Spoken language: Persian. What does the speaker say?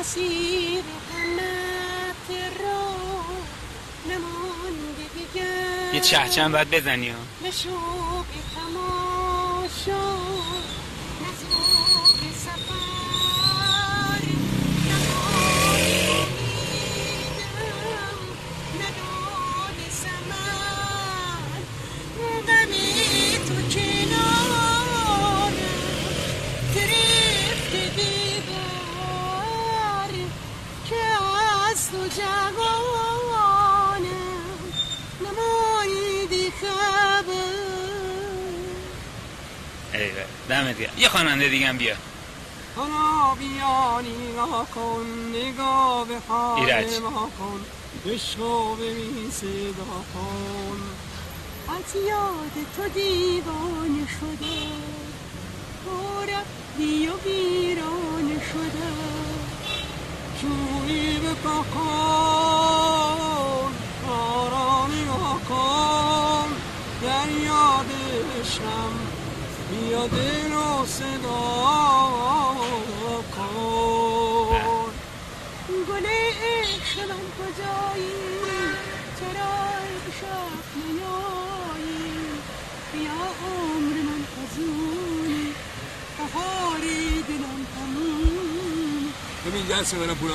اسیر همت را نمانده دیگر یه چهچن باید بزنی ها. نه شوق تماشا نه ذوق سفر نه ماه دیدم نه داد ثمر غم تو کنارم گرفته دیگر که از تو جوانم نماییدی خبر. ایوه دمت گرم. یه خواننده دیگه هم بیا. حالا بیا نگاه کن نگاه به حال ایرج. ما کن عشقو ببین صدا کن از یاد تو دیوانه شده تو رفتی و ویرانه شده جویی بکن آرا نگاه کن در یادشم بیا دل و صدا کن گل عشق من کجایی چرا امشب نیایی بیا عمر من فزونی بهاری دلم تموم. ببین دست منم پولم